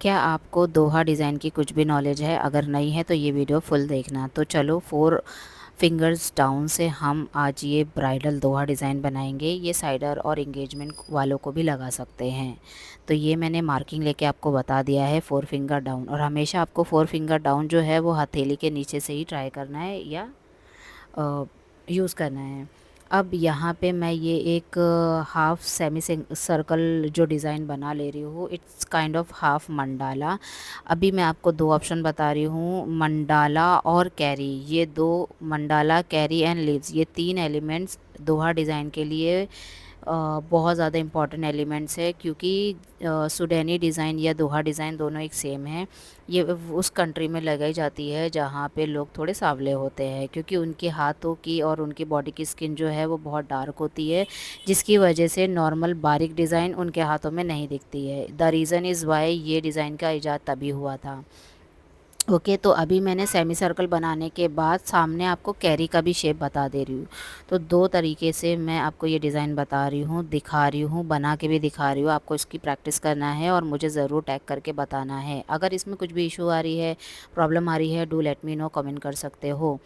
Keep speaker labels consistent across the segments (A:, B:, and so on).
A: क्या आपको दोहा डिज़ाइन की कुछ भी नॉलेज है? अगर नहीं है तो ये वीडियो फुल देखना। तो चलो 4 फिंगर्स डाउन से हम आज ये ब्राइडल दोहा डिज़ाइन बनाएंगे। ये साइडर और एंगेजमेंट वालों को भी लगा सकते हैं। तो ये मैंने मार्किंग लेके आपको बता दिया है 4 फिंगर डाउन, और हमेशा आपको 4 फिंगर डाउन जो है वो हथेली के नीचे से ही ट्राई करना है या यूज़ करना है। अब यहाँ पे मैं ये एक हाफ सेमी सर्कल जो डिज़ाइन बना ले रही हूँ, it's kind of half mandala. अभी मैं आपको दो ऑप्शन बता रही हूँ, मंडाला और कैरी। ये दो, मंडाला, कैरी एंड लीव्स, ये तीन एलिमेंट्स दोहा डिज़ाइन के लिए बहुत ज़्यादा इम्पॉर्टेंट एलिमेंट्स है, क्योंकि सुडैनी डिज़ाइन या दोहा डिज़ाइन दोनों एक सेम है। ये उस कंट्री में लगाई जाती है जहाँ पे लोग थोड़े सांवले होते हैं, क्योंकि उनके हाथों की और उनकी बॉडी की स्किन जो है वो बहुत डार्क होती है, जिसकी वजह से नॉर्मल बारीक डिज़ाइन उनके हाथों में नहीं दिखती है। द रीज़न इज़ वाई ये डिज़ाइन का इजाद तभी हुआ था। ओके, तो अभी मैंने सेमी सर्कल बनाने के बाद सामने आपको कैरी का भी शेप बता दे रही हूँ। तो दो तरीके से मैं आपको ये डिज़ाइन बता रही हूँ, दिखा रही हूँ, बना के भी दिखा रही हूँ। आपको इसकी प्रैक्टिस करना है और मुझे ज़रूर टैग करके बताना है। अगर इसमें कुछ भी इशू आ रही है, प्रॉब्लम आ रही है, do let me no, comment कर सकते हो।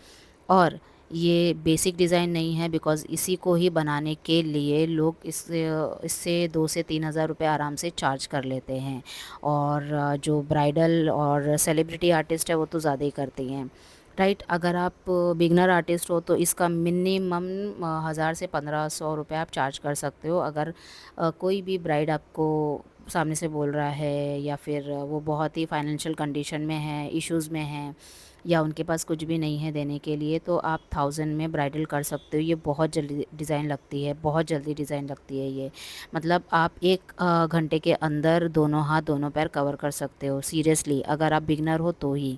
A: और ये बेसिक डिज़ाइन नहीं है, बिकॉज़ इसी को ही बनाने के लिए लोग इससे इससे 2 से 3 हज़ार रुपये आराम से चार्ज कर लेते हैं। और जो ब्राइडल और सेलिब्रिटी आर्टिस्ट है वो तो ज़्यादा ही करती हैं, राइट। अगर आप बिगनर आर्टिस्ट हो तो इसका मिनिमम 1000 से 1500 रुपये आप चार्ज कर सकते हो। अगर कोई भी ब्राइड आपको सामने से बोल रहा है, या फिर वो बहुत ही फाइनेंशियल कंडीशन में है, इश्यूज़ में है, या उनके पास कुछ भी नहीं है देने के लिए, तो आप 1000 में ब्राइडल कर सकते हो। ये बहुत जल्दी डिज़ाइन लगती है, बहुत जल्दी डिज़ाइन लगती है ये। मतलब आप 1 घंटे के अंदर दोनों हाथ दोनों पैर कवर कर सकते हो, सीरियसली, अगर आप बिगनर हो तो ही।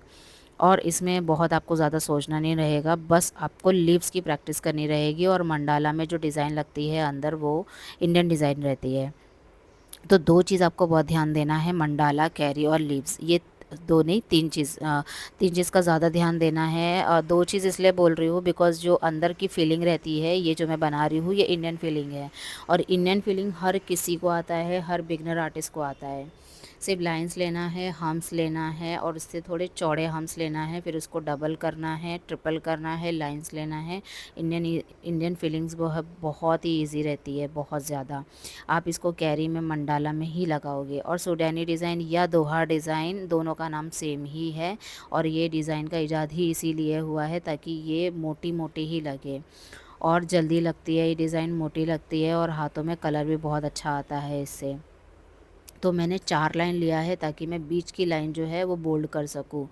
A: और इसमें बहुत आपको ज़्यादा सोचना नहीं रहेगा, बस आपको लीव्स की प्रैक्टिस करनी रहेगी। और मंडाला में जो डिज़ाइन लगती है अंदर, वो इंडियन डिज़ाइन रहती है। तो दो चीज़ आपको बहुत ध्यान देना है, मंडाला, कैरी और लीव्स, ये दो नहीं, तीन चीज़ का ज़्यादा ध्यान देना है। दो चीज़ इसलिए बोल रही हूँ बिकॉज़ जो अंदर की फीलिंग रहती है, ये जो मैं बना रही हूँ, ये इंडियन फीलिंग है। और इंडियन फीलिंग हर किसी को आता है, हर बिगनर आर्टिस्ट को आता है। सिर्फ लाइंस लेना है, हम्स लेना है, और उससे थोड़े चौड़े हम्स लेना है, फिर उसको डबल करना है, ट्रिपल करना है, लाइंस लेना है। इंडियन फीलिंग्स बहुत ही ईजी रहती है, बहुत ज़्यादा। आप इसको कैरी में, मंडाला में ही लगाओगे। और सुडैनी डिज़ाइन या दोहा डिज़ाइन, दोनों का नाम सेम ही है। और ये डिज़ाइन का इजाद ही इसीलिए हुआ है ताकि ये मोटी मोटी ही लगे, और जल्दी लगती है ये डिज़ाइन, मोटी लगती है, और हाथों में कलर भी बहुत अच्छा आता है इससे। तो मैंने 4 लाइन लिया है ताकि मैं बीच की लाइन जो है वो बोल्ड कर सकूँ।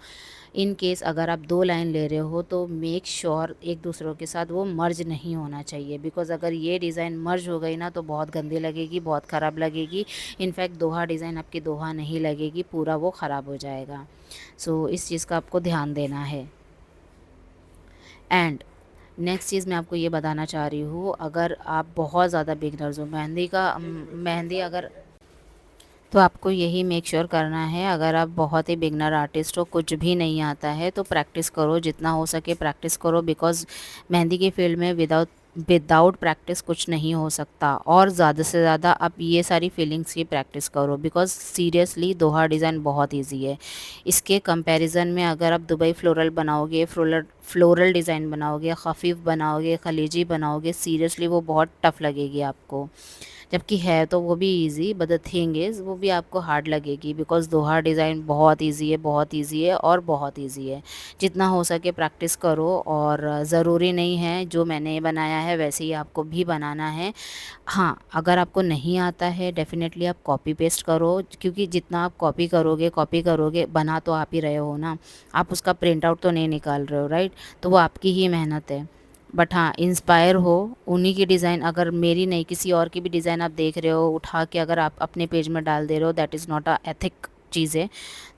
A: इन केस अगर आप 2 लाइन ले रहे हो तो मेक श्योर एक दूसरों के साथ वो मर्ज नहीं होना चाहिए, बिकॉज़ अगर ये डिज़ाइन मर्ज हो गई ना तो बहुत गंदी लगेगी, बहुत ख़राब लगेगी। इनफैक्ट दोहा डिज़ाइन आपकी दोहा नहीं लगेगी, पूरा वो ख़राब हो जाएगा। सो इस चीज़ का आपको ध्यान देना है। एंड नेक्स्ट चीज़ मैं आपको ये बताना चाह रही हूँ, अगर आप बहुत ज़्यादा बिगनर्स हो, मेहंदी अगर, तो आपको यही मेक श्योर करना है, अगर आप बहुत ही बिगनर आर्टिस्ट हो, कुछ भी नहीं आता है, तो प्रैक्टिस करो, जितना हो सके प्रैक्टिस करो। बिकॉज़ मेहंदी की फील्ड में विदाउट प्रैक्टिस कुछ नहीं हो सकता। और ज़्यादा से ज़्यादा आप ये सारी फीलिंग्स की प्रैक्टिस करो, बिकॉज़ सीरियसली दोहा डिज़ाइन बहुत ईजी है। इसके कंपैरिजन में अगर आप दुबई फ्लोरल बनाओगे, फ्लोरल डिज़ाइन बनाओगे, खफीफ बनाओगे, खलीजी बनाओगे, सीरियसली वो बहुत टफ लगेगी आपको। जबकि है तो वो भी easy, but the thing is वो भी आपको हार्ड लगेगी, बिकॉज़ दोहा डिज़ाइन बहुत इजी है, बहुत इजी है, और बहुत इजी है। जितना हो सके प्रैक्टिस करो, और ज़रूरी नहीं है जो मैंने बनाया है वैसे ही आपको भी बनाना है। हाँ, अगर आपको नहीं आता है डेफ़िनेटली आप कॉपी पेस्ट करो, क्योंकि जितना आप कॉपी करोगे, बना तो आप ही रहे हो ना, आप उसका प्रिंट आउट तो नहीं निकाल रहे हो, राइट। तो वो आपकी ही मेहनत है। बट हाँ, इंस्पायर हो उन्हीं की डिज़ाइन, अगर मेरी नहीं किसी और की भी डिज़ाइन आप देख रहे हो उठा के, अगर आप अपने पेज में डाल दे रहे हो, that is not a ethic चीज़ है।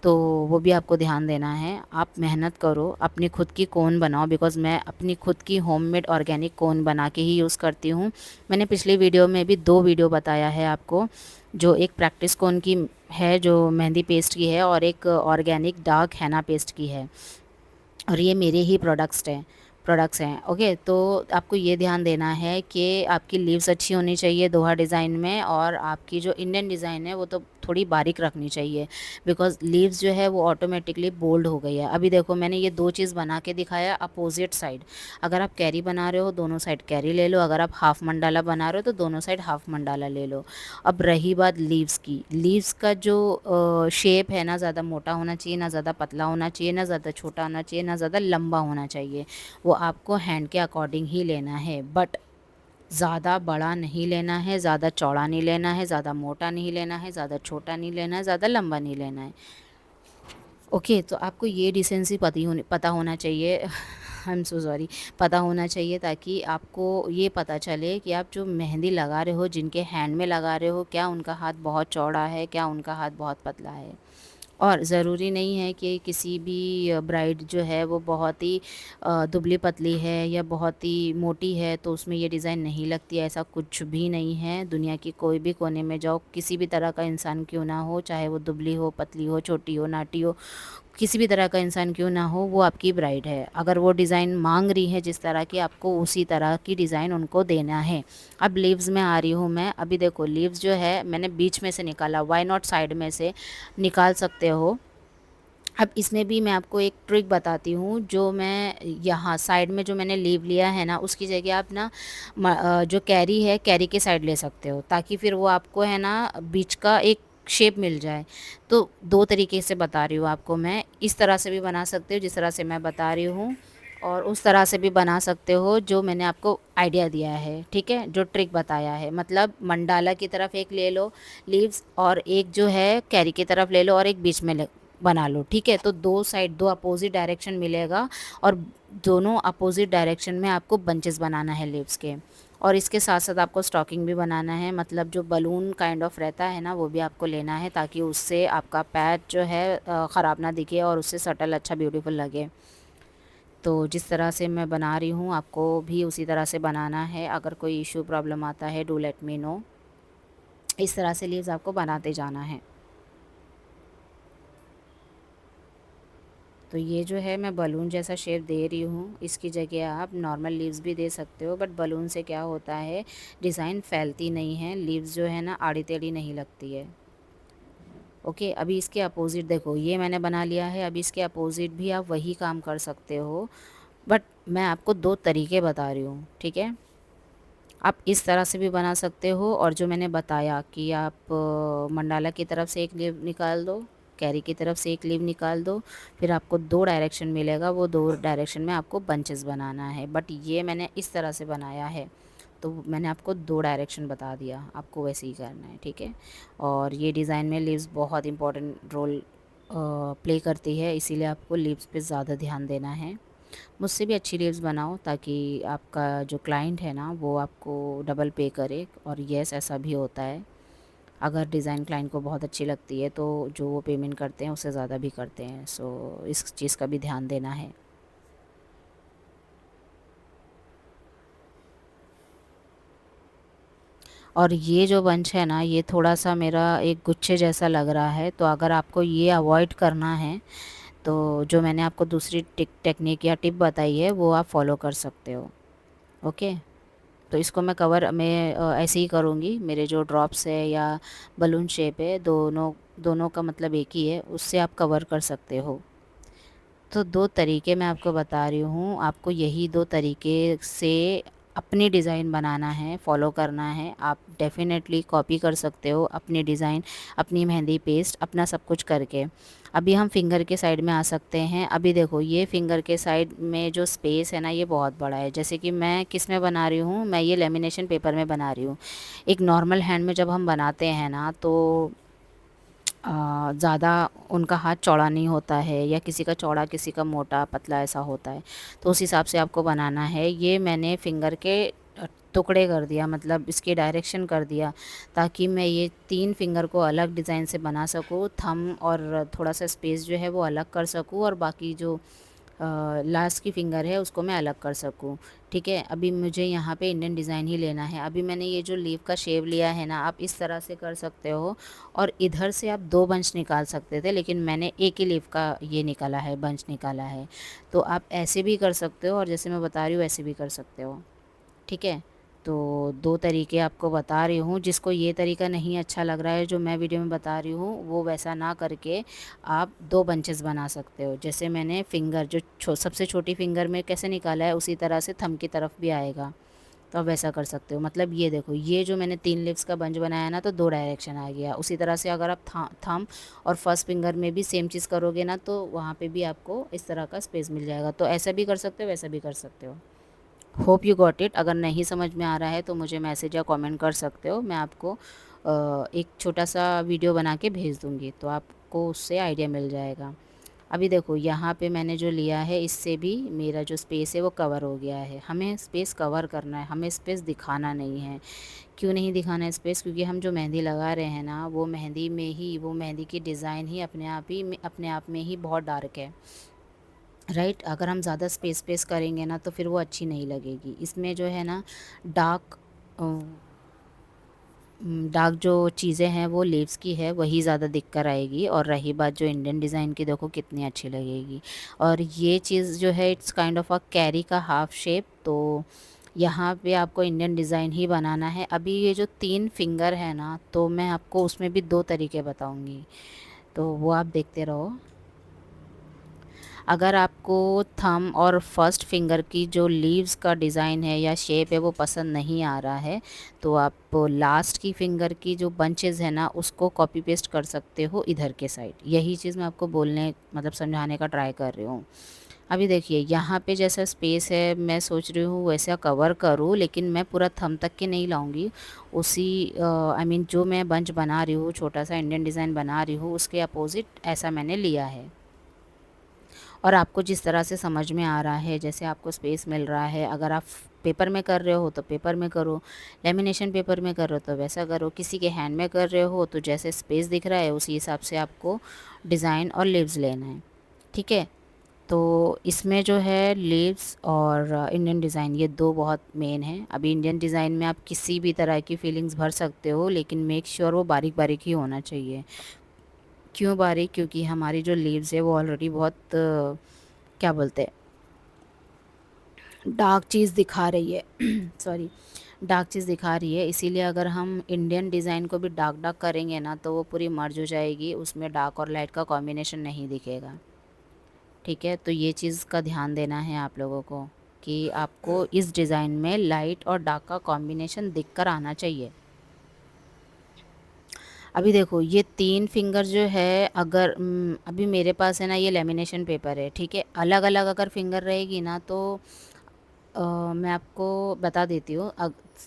A: तो वो भी आपको ध्यान देना है। आप मेहनत करो, अपनी खुद की कोन बनाओ, बिकॉज़ मैं अपनी खुद की होममेड ऑर्गेनिक कोन बना के ही यूज़ करती हूँ। मैंने पिछली वीडियो में भी 2 वीडियो बताया है आपको, जो एक प्रैक्टिस कोन की है जो मेहंदी पेस्ट की है, और एक ऑर्गेनिक डार्क हैना पेस्ट की है। और ये मेरे ही प्रोडक्ट्स हैं। ओके, तो आपको ये ध्यान देना है कि आपकी लीव्स अच्छी होनी चाहिए दोहा डिज़ाइन में, और आपकी जो इंडियन डिज़ाइन है वो तो थोड़ी बारीक रखनी चाहिए, बिकॉज लीव्स जो है वो ऑटोमेटिकली बोल्ड हो गई है। अभी देखो मैंने ये दो चीज़ बना के दिखाया अपोजिट साइड। अगर आप कैरी बना रहे हो दोनों साइड कैरी ले लो, अगर आप हाफ मंडाला बना रहे हो तो दोनों साइड हाफ मंडाला ले लो। अब रही बात लीव्स की, लीव्स का जो शेप है ना ज़्यादा मोटा होना चाहिए, ना ज़्यादा पतला होना चाहिए, ना ज़्यादा छोटा होना चाहिए, ना ज़्यादा लंबा होना चाहिए। वो आपको हैंड के अकॉर्डिंग ही लेना है, बट ज़्यादा बड़ा नहीं लेना है, ज़्यादा चौड़ा नहीं लेना है, ज़्यादा मोटा नहीं लेना है, ज़्यादा छोटा नहीं लेना है, ज़्यादा लंबा नहीं लेना है। ओके, तो आपको ये डिसेंसी पता होना चाहिए आई एम सो सॉरी, पता होना चाहिए, ताकि आपको ये पता चले कि आप जो मेहंदी लगा रहे हो, जिनके हैंड में लगा रहे हो, क्या उनका हाथ बहुत चौड़ा है, क्या उनका हाथ बहुत पतला है। और ज़रूरी नहीं है कि किसी भी ब्राइड जो है वो बहुत ही दुबली पतली है या बहुत ही मोटी है तो उसमें ये डिज़ाइन नहीं लगती है। ऐसा कुछ भी नहीं है। दुनिया की कोई भी कोने में जाओ, किसी भी तरह का इंसान क्यों ना हो, चाहे वो दुबली हो, पतली हो, छोटी हो, नाटी हो, किसी भी तरह का इंसान क्यों ना हो, वो आपकी ब्राइड है। अगर वो डिज़ाइन मांग रही है जिस तरह की, आपको उसी तरह की डिज़ाइन उनको देना है। अब लीव्स में आ रही हूँ मैं। अभी देखो लीव्स जो है मैंने बीच में से निकाला, वाई नॉट साइड में से निकाल सकते हो। अब इसमें भी मैं आपको एक ट्रिक बताती हूँ। जो मैं यहाँ साइड में जो मैंने लीव लिया है ना, उसकी जगह आप ना जो कैरी है, कैरी के साइड ले सकते हो, ताकि फिर वो आपको है ना बीच का एक शेप मिल जाए। तो दो तरीके से बता रही हूँ आपको मैं। इस तरह से भी बना सकते हो जिस तरह से मैं बता रही हूँ, और उस तरह से भी बना सकते हो जो मैंने आपको आइडिया दिया है, ठीक है, जो ट्रिक बताया है। मतलब मंडाला की तरफ एक ले लो लीव्स, और एक जो है कैरी की तरफ ले लो, और एक बीच में बना लो, ठीक है। तो दो साइड, दो अपोजिट डायरेक्शन मिलेगा, और दोनों अपोजिट डायरेक्शन में आपको बंचेस बनाना है लीव्स के। और इसके साथ साथ आपको स्टॉकिंग भी बनाना है, मतलब जो बलून काइंड ऑफ रहता है ना, वो भी आपको लेना है, ताकि उससे आपका पैच जो है ख़राब ना दिखे और उससे सटल अच्छा ब्यूटीफुल लगे। तो जिस तरह से मैं बना रही हूँ आपको भी उसी तरह से बनाना है। अगर कोई इशू प्रॉब्लम आता है डू लेट मी नो। इस तरह से लीव्स आपको बनाते जाना है। तो ये जो है मैं बलून जैसा शेप दे रही हूँ, इसकी जगह आप नॉर्मल लीव्स भी दे सकते हो, बट बलून से क्या होता है, डिज़ाइन फैलती नहीं है, लीव्स जो है ना आड़ी टेढ़ी नहीं लगती है। ओके, अभी इसके अपोजिट देखो, ये मैंने बना लिया है। अभी इसके अपोजिट भी आप वही काम कर सकते हो, बट मैं आपको दो तरीके बता रही हूँ, ठीक है। आप इस तरह से भी बना सकते हो, और जो मैंने बताया कि आप मंडाला की तरफ से एक लीव निकाल दो, कैरी की तरफ से एक लीव निकाल दो, फिर आपको दो डायरेक्शन मिलेगा, वो दो डायरेक्शन में आपको बंचेस बनाना है। बट ये मैंने इस तरह से बनाया है, तो मैंने आपको दो डायरेक्शन बता दिया, आपको वैसे ही करना है, ठीक है। और ये डिज़ाइन में लीव्स बहुत इंपॉर्टेंट रोल प्ले करती है, इसीलिए आपको लीव्स पे ज़्यादा ध्यान देना है। मुझसे भी अच्छी रील्स बनाओ, ताकि आपका जो क्लाइंट है ना वो आपको डबल पे करे। और यस, ऐसा भी होता है। अगर डिज़ाइन क्लाइंट को बहुत अच्छी लगती है तो जो वो पेमेंट करते हैं उससे ज़्यादा भी करते हैं। सो इस चीज़ का भी ध्यान देना है। और ये जो बंच है ना, ये थोड़ा सा मेरा एक गुच्छे जैसा लग रहा है, तो अगर आपको ये अवॉइड करना है तो जो मैंने आपको दूसरी टेक्निक या टिप बताई है वो आप फॉलो कर सकते हो। ओके, तो इसको मैं कवर मैं ऐसे ही करूँगी। मेरे जो ड्रॉप्स है या बलून शेप है, दोनों दोनों का मतलब एक ही है, उससे आप कवर कर सकते हो। तो दो तरीके मैं आपको बता रही हूँ, आपको यही दो तरीके से अपनी डिज़ाइन बनाना है, फॉलो करना है। आप डेफ़िनेटली कॉपी कर सकते हो अपनी डिज़ाइन, अपनी मेहंदी पेस्ट, अपना सब कुछ करके। अभी हम फिंगर के साइड में आ सकते हैं। अभी देखो ये फिंगर के साइड में जो स्पेस है ना, ये बहुत बड़ा है। जैसे कि मैं किस में बना रही हूँ, मैं ये लेमिनेशन पेपर में बना रही हूँ। एक नॉर्मल हैंड में जब हम बनाते हैं ना, तो ज़्यादा उनका हाथ चौड़ा नहीं होता है, या किसी का चौड़ा किसी का मोटा पतला ऐसा होता है। तो उस हिसाब से आपको बनाना है। ये मैंने फिंगर के टुकड़े कर दिया, मतलब इसकी डायरेक्शन कर दिया, ताकि मैं ये तीन फिंगर को अलग डिज़ाइन से बना सकूँ। थंब और थोड़ा सा स्पेस जो है वो अलग कर सकूँ, और बाकी जो लास्ट की फिंगर है उसको मैं अलग कर सकूँ, ठीक है। अभी मुझे यहाँ पे इंडियन डिज़ाइन ही लेना है। अभी मैंने ये जो लीव का शेप लिया है ना, आप इस तरह से कर सकते हो, और इधर से आप दो बंच निकाल सकते थे, लेकिन मैंने एक ही लीव का ये निकाला है, बंच निकाला है। तो आप ऐसे भी कर सकते हो, और जैसे मैं बता रही हूँ वैसे भी कर सकते हो, ठीक है। तो दो तरीके आपको बता रही हूँ। जिसको ये तरीका नहीं अच्छा लग रहा है जो मैं वीडियो में बता रही हूँ, वो वैसा ना करके आप दो बंचेस बना सकते हो। जैसे मैंने फिंगर जो सबसे छोटी फिंगर में कैसे निकाला है, उसी तरह से थंब की तरफ भी आएगा, तो आप वैसा कर सकते हो। मतलब ये देखो, ये जो मैंने 3 लिप्स का बंच बनाया ना, तो 2 डायरेक्शन आ गया। उसी तरह से अगर आप थंब और फर्स्ट फिंगर में भी सेम चीज़ करोगे ना, तो वहाँ पे भी आपको इस तरह का स्पेस मिल जाएगा। तो ऐसा भी कर सकते हो, वैसा भी कर सकते हो। Hope you got it. अगर नहीं समझ में आ रहा है तो मुझे मैसेज या कमेंट कर सकते हो, मैं आपको एक छोटा सा वीडियो बना के भेज दूँगी, तो आपको उससे आइडिया मिल जाएगा। अभी देखो, यहाँ पे मैंने जो लिया है, इससे भी मेरा जो स्पेस है वो कवर हो गया है। हमें स्पेस कवर करना है, हमें स्पेस दिखाना नहीं है। क्यों नहीं दिखाना है स्पेस? क्योंकि हम जो मेहंदी लगा रहे हैं ना, वो मेहंदी में ही, वो मेहंदी की डिज़ाइन ही अपने आप में ही बहुत डार्क है, राइट। अगर हम ज़्यादा स्पेस स्पेस करेंगे ना, तो फिर वो अच्छी नहीं लगेगी। इसमें जो है ना, डार्क डार्क जो चीज़ें हैं वो लीव्स की है, वही ज़्यादा दिख कर आएगी। और रही बात जो इंडियन डिज़ाइन की, देखो कितनी अच्छी लगेगी। और ये चीज़ जो है, it's kind of a carry का हाफ शेप। तो यहाँ पे आपको इंडियन डिज़ाइन ही बनाना है। अभी ये जो 3 फिंगर है ना, तो मैं आपको उसमें भी 2 तरीके बताऊँगी, तो वो आप देखते रहो। अगर आपको थंब और फर्स्ट फिंगर की जो लीव्स का डिज़ाइन है या शेप है वो पसंद नहीं आ रहा है, तो आप लास्ट की फिंगर की जो बंचेस है ना, उसको कॉपी पेस्ट कर सकते हो इधर के साइड। यही चीज़ मैं आपको बोलने, मतलब समझाने का ट्राई कर रही हूँ। अभी देखिए, यहाँ पे जैसा स्पेस है, मैं सोच रही हूँ वैसा कवर करूँ, लेकिन मैं पूरा थंब तक के नहीं लाऊंगी। उसी आई मीन जो मैं बंच बना रही हूँ, छोटा सा इंडियन डिज़ाइन बना रही हूँ, उसके अपोजिट ऐसा मैंने लिया है। और आपको जिस तरह से समझ में आ रहा है, जैसे आपको स्पेस मिल रहा है, अगर आप पेपर में कर रहे हो तो पेपर में करो, लेमिनेशन पेपर में कर रहे हो तो वैसा करो, किसी के हैंड में कर रहे हो तो जैसे स्पेस दिख रहा है उसी हिसाब से आपको डिज़ाइन और लीव्स लेना है, ठीक है। तो इसमें जो है लीव्स और इंडियन डिज़ाइन, ये दो बहुत मेन हैं। अभी इंडियन डिज़ाइन में आप किसी भी तरह की फीलिंग्स भर सकते हो, लेकिन मेक श्योर वो बारीक बारीक ही होना चाहिए। क्यों बारीक? क्योंकि हमारी जो लीव्स है वो ऑलरेडी बहुत क्या बोलते हैं, डार्क चीज़ दिखा रही है सॉरी, डार्क चीज़ दिखा रही है। इसीलिए अगर हम इंडियन डिज़ाइन को भी डार्क डार्क करेंगे ना, तो वो पूरी मर्ज हो जाएगी, उसमें डार्क और लाइट का कॉम्बिनेशन नहीं दिखेगा, ठीक है। तो ये चीज़ का ध्यान देना है आप लोगों को, कि आपको इस डिज़ाइन में लाइट और डार्क का कॉम्बिनेशन दिख कर आना चाहिए। अभी देखो, ये 3 फिंगर जो है, अगर अभी मेरे पास है ना, ये लेमिनेशन पेपर है, ठीक है। अलग अलग अगर फिंगर रहेगी ना, तो मैं आपको बता देती हूँ।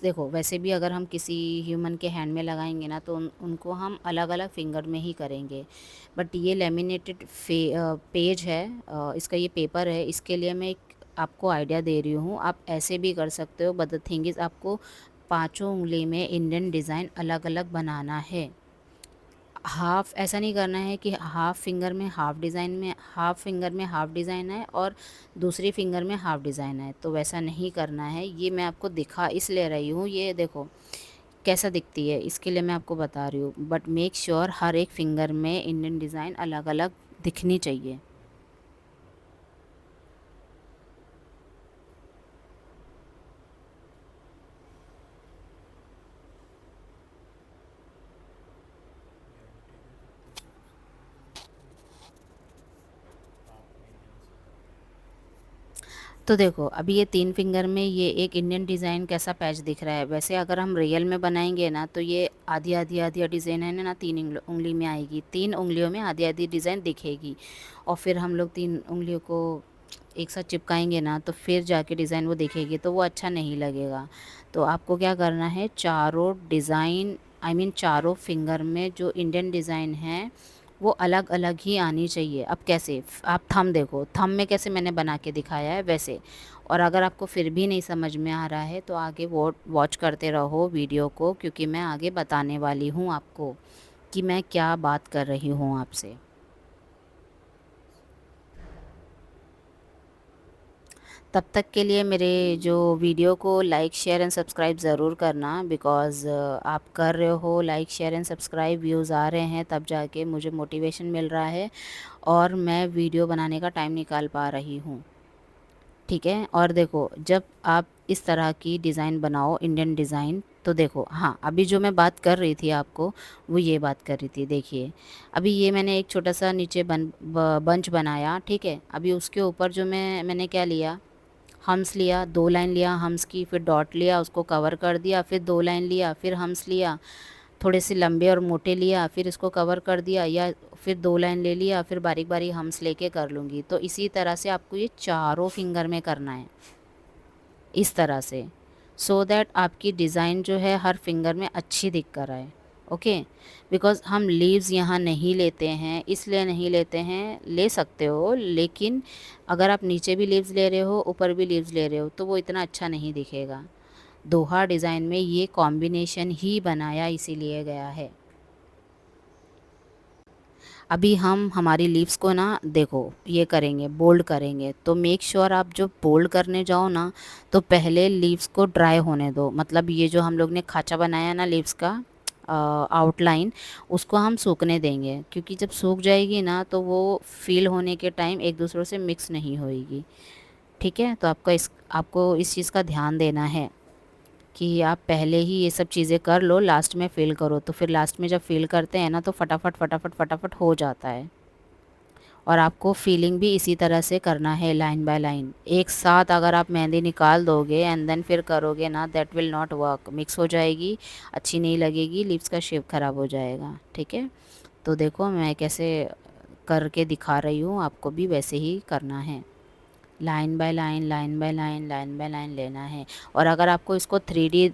A: देखो, वैसे भी अगर हम किसी ह्यूमन के हैंड में लगाएंगे ना, तो उनको हम अलग अलग फिंगर में ही करेंगे। बट ये लेमिनेटेड पेज है, इसका ये पेपर है, इसके लिए मैं एक आपको आइडिया दे रही हूँ। आप ऐसे भी कर सकते हो, बट द थिंग इज़, आपको पांचों उंगली में इंडियन डिज़ाइन अलग अलग बनाना है। हाफ ऐसा नहीं करना है कि हाफ फिंगर में हाफ डिज़ाइन में, हाफ फिंगर में हाफ डिज़ाइन है और दूसरी फिंगर में हाफ डिज़ाइन है, तो वैसा नहीं करना है। ये मैं आपको दिखा इसलिए रही हूँ, ये देखो कैसा दिखती है, इसके लिए मैं आपको बता रही हूँ। बट मेक श्योर हर एक फिंगर में इंडियन डिज़ाइन अलग अलग दिखनी चाहिए। तो देखो, अभी ये 3 फिंगर में ये एक इंडियन डिज़ाइन कैसा पैच दिख रहा है। वैसे अगर हम रियल में बनाएंगे ना, तो ये आधी आधी आधी डिज़ाइन है ना, 3 उंगली में आएगी, 3 उंगलियों में आधी आधी डिज़ाइन दिखेगी। और फिर हम लोग 3 उंगलियों को एक साथ चिपकाएंगे ना, तो फिर जाके डिज़ाइन वो दिखेगी, तो वो अच्छा नहीं लगेगा। तो आपको क्या करना है, चारों डिज़ाइन, आई मीन चारों फिंगर में जो इंडियन डिज़ाइन है वो अलग अलग ही आनी चाहिए। अब कैसे? आप थंब देखो, थंब में कैसे मैंने बना के दिखाया है वैसे। और अगर आपको फिर भी नहीं समझ में आ रहा है, तो आगे वॉच करते रहो वीडियो को, क्योंकि मैं आगे बताने वाली हूँ आपको कि मैं क्या बात कर रही हूँ आपसे। तब तक के लिए मेरे जो वीडियो को लाइक शेयर एंड सब्सक्राइब ज़रूर करना, बिकॉज़ आप कर रहे हो like share and subscribe, views आ रहे हैं, तब जाके मुझे मोटिवेशन मिल रहा है और मैं वीडियो बनाने का टाइम निकाल पा रही हूँ, ठीक है। और देखो, जब आप इस तरह की डिज़ाइन बनाओ, इंडियन डिज़ाइन। तो देखो, हाँ, अभी जो मैं बात कर रही थी आपको, वो ये बात कर रही थी। देखिए, अभी ये मैंने एक छोटा सा नीचे बंच बनाया, ठीक है। अभी उसके ऊपर जो मैंने क्या लिया, हम्स लिया, 2 लाइन लिया हम्स की, फिर डॉट लिया, उसको कवर कर दिया, फिर 2 लाइन लिया, फिर हम्स लिया, थोड़े से लंबे और मोटे लिया, फिर इसको कवर कर दिया, या फिर 2 लाइन ले लिया, फिर बारीक बारीक हम्स लेके कर लूँगी। तो इसी तरह से आपको ये चारों फिंगर में करना है, इस तरह से, सो दैट आपकी डिज़ाइन जो है हर फिंगर में अच्छी दिख कर आए। ओके, बिकॉज़ हम लीव्स यहाँ नहीं लेते हैं, इसलिए नहीं लेते हैं, ले सकते हो, लेकिन अगर आप नीचे भी लीव्स ले रहे हो, ऊपर भी लीव्स ले रहे हो, तो वो इतना अच्छा नहीं दिखेगा। दोहा डिज़ाइन में ये कॉम्बिनेशन ही बनाया इसीलिए गया है। अभी हम हमारी लीव्स को ना देखो, ये करेंगे, बोल्ड करेंगे, तो मेक श्योर आप जो बोल्ड करने जाओ ना, तो पहले लीव्स को ड्राई होने दो। मतलब ये जो हम लोग ने खाचा बनाया ना लीव्स का आउटलाइन, उसको हम सूखने देंगे, क्योंकि जब सूख जाएगी ना तो वो फील होने के टाइम एक दूसरे से मिक्स नहीं होएगी। ठीक है, तो आपको इस चीज़ का ध्यान देना है कि आप पहले ही ये सब चीज़ें कर लो, लास्ट में फ़िल करो। तो फिर लास्ट में जब फ़िल करते हैं ना, तो फटाफट फटाफट फटाफट हो जाता है। और आपको फीलिंग भी इसी तरह से करना है, लाइन बाय लाइन। एक साथ अगर आप मेहंदी निकाल दोगे एंड देन फिर करोगे ना, that will not work, mix हो जाएगी, अच्छी नहीं लगेगी, लिप्स का शेप ख़राब हो जाएगा। ठीक है, तो देखो मैं कैसे करके दिखा रही हूँ, आपको भी वैसे ही करना है, line by line, line by line, line by line लेना है। और अगर आपको इसको 3D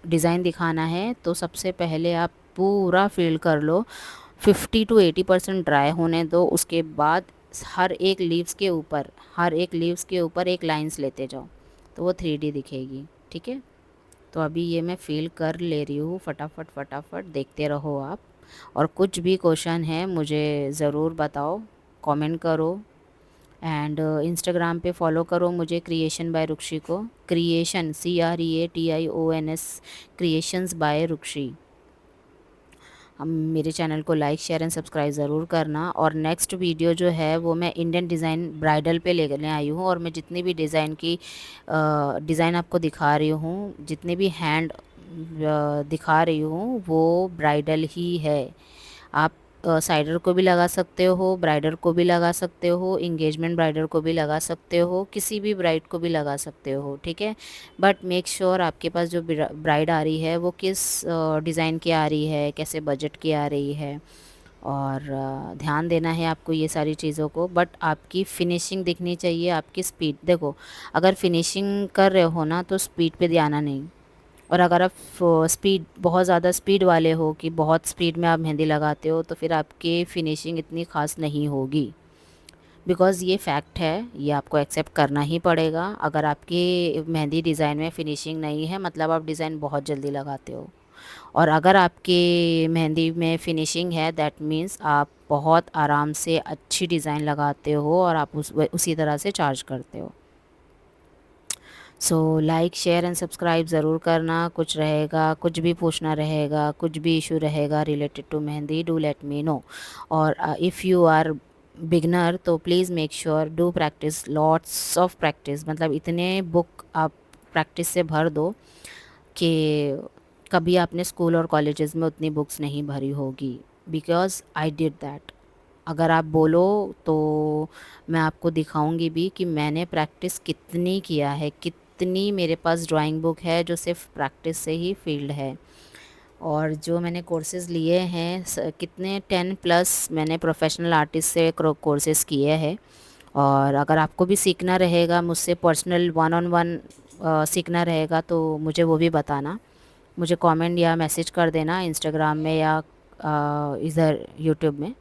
A: डिज़ाइन दिखाना है, तो सबसे पहले आप पूरा फिल कर लो, 50 to 80% ड्राई होने दो। उसके बाद हर एक लीव्स के ऊपर एक लाइंस लेते जाओ, तो वो 3D दिखेगी। ठीक है, तो अभी ये मैं फिल कर ले रही हूँ, फटाफट फटाफट देखते रहो आप। और कुछ भी क्वेश्चन है मुझे ज़रूर बताओ, कमेंट करो। एंड इंस्टाग्राम पे फॉलो करो मुझे, क्रिएशन बाय रुक्षी को, क्रिएशन CREATIONS, क्रिएशंस बाय रुक्षी। हम मेरे चैनल को लाइक शेयर एंड सब्सक्राइब ज़रूर करना। और नेक्स्ट वीडियो जो है वो मैं इंडियन डिज़ाइन ब्राइडल पे लेकर आई हूँ, और मैं जितनी भी डिज़ाइन आपको दिखा रही हूँ, जितने भी हैंड दिखा रही हूँ, वो ब्राइडल ही है। आप साइडर को भी लगा सकते हो, ब्राइडर को भी लगा सकते हो, इंगेजमेंट ब्राइडर को भी लगा सकते हो, किसी भी ब्राइड को भी लगा सकते हो। ठीक है, बट मेक श्योर आपके पास जो ब्राइड आ रही है वो किस डिज़ाइन की आ रही है, कैसे बजट की आ रही है, और ध्यान देना है आपको ये सारी चीज़ों को। बट आपकी फिनिशिंग दिखनी चाहिए, आपकी स्पीड। देखो, अगर फिनिशिंग कर रहे हो ना, तो स्पीड पे ध्यान नहीं। और अगर आप स्पीड, बहुत ज़्यादा स्पीड वाले हो कि बहुत स्पीड में आप मेहंदी लगाते हो, तो फिर आपकी फ़िनिशिंग इतनी ख़ास नहीं होगी। बिकॉज़ ये फैक्ट है, ये आपको एक्सेप्ट करना ही पड़ेगा। अगर आपकी मेहंदी डिज़ाइन में फ़िनिशिंग नहीं है, मतलब आप डिज़ाइन बहुत जल्दी लगाते हो। और अगर आपकी मेहंदी में फ़िनिशिंग है, दैट मीन्स आप बहुत आराम से अच्छी डिज़ाइन लगाते हो, और आप उसी तरह से चार्ज करते हो। So like share and subscribe ज़रूर करना। कुछ रहेगा, कुछ भी पूछना रहेगा, कुछ भी इशू रहेगा related to mehndi, do let me know. और इफ़ यू आर बिगनर, तो please make sure do practice, lots of practice. मतलब इतने बुक आप प्रैक्टिस से भर दो कि कभी आपने स्कूल और कॉलेजेस में उतनी बुक्स नहीं भरी होगी, बिकॉज़ आई डिड दैट। अगर आप बोलो तो मैं आपको दिखाऊंगी भी कि मैंने प्रैक्टिस कितनी किया है, कितनी मेरे पास ड्राइंग बुक है जो सिर्फ प्रैक्टिस से ही फील्ड है। और जो मैंने कोर्सेज़ लिए हैं, कितने 10+ मैंने प्रोफेशनल आर्टिस्ट से कोर्सेज़ किए हैं। और अगर आपको भी सीखना रहेगा मुझसे, पर्सनल 1-on-1 सीखना रहेगा, तो मुझे वो भी बताना। मुझे कमेंट या मैसेज कर देना इंस्टाग्राम में, या इधर यूट्यूब में।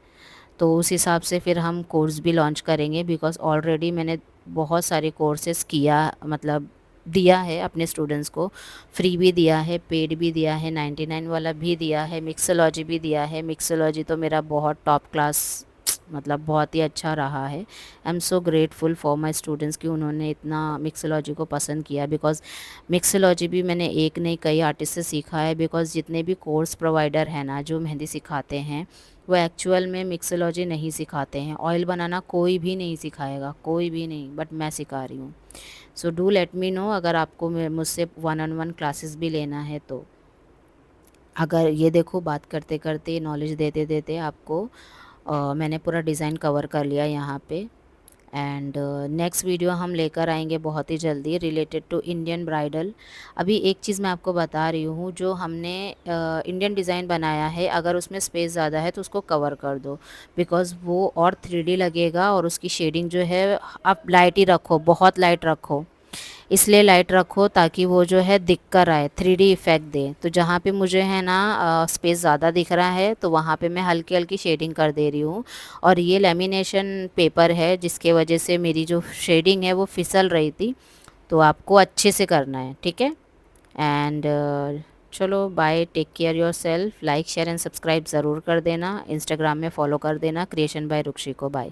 A: तो उस हिसाब से फिर हम कोर्स भी लॉन्च करेंगे, बिकॉज़ ऑलरेडी मैंने बहुत सारे कोर्सेज़ किया, मतलब दिया है अपने स्टूडेंट्स को। फ्री भी दिया है, पेड भी दिया है, 99 वाला भी दिया है, मिक्सोलॉजी भी दिया है। मिक्सोलॉजी तो मेरा बहुत टॉप क्लास मतलब बहुत ही अच्छा रहा है। I am so grateful for my students कि उन्होंने इतना मिक्सोलॉजी को पसंद किया, बिकॉज मिक्सोलॉजी भी मैंने एक नहीं कई आर्टिस्ट से सीखा है। बिकॉज जितने भी कोर्स प्रोवाइडर हैं ना जो मेहंदी सिखाते हैं, वो एक्चुअल में मिक्सोलॉजी नहीं सिखाते हैं। ऑयल बनाना कोई भी नहीं सिखाएगा, कोई भी नहीं, बट मैं सिखा रही हूँ। So do let me no अगर आपको मुझसे 1-on-1 क्लासेस भी लेना है तो। अगर ये देखो, बात करते करते, नॉलेज देते देते आपको मैंने पूरा डिज़ाइन कवर कर लिया यहाँ पे। एंड नेक्स्ट वीडियो हम लेकर आएंगे बहुत ही जल्दी रिलेटेड टू इंडियन ब्राइडल। अभी एक चीज़ मैं आपको बता रही हूँ, जो हमने इंडियन डिज़ाइन बनाया है, अगर उसमें स्पेस ज़्यादा है तो उसको कवर कर दो, बिकॉज़ वो और 3D लगेगा। और उसकी शेडिंग जो है, आप लाइट ही रखो, बहुत लाइट रखो, इसलिए लाइट रखो ताकि वो जो है दिख कर आए, 3D इफ़ेक्ट दे। तो जहाँ पे मुझे है ना स्पेस ज़्यादा दिख रहा है, तो वहाँ पे मैं हल्की हल्की शेडिंग कर दे रही हूँ। और ये लेमिनेशन पेपर है जिसके वजह से मेरी जो शेडिंग है वो फिसल रही थी, तो आपको अच्छे से करना है, ठीक है। एंड चलो bye, take care yourself. Like share and subscribe ज़रूर कर देना, इंस्टाग्राम में फॉलो कर देना क्रिएशन बाय रुक्षी को। बाय।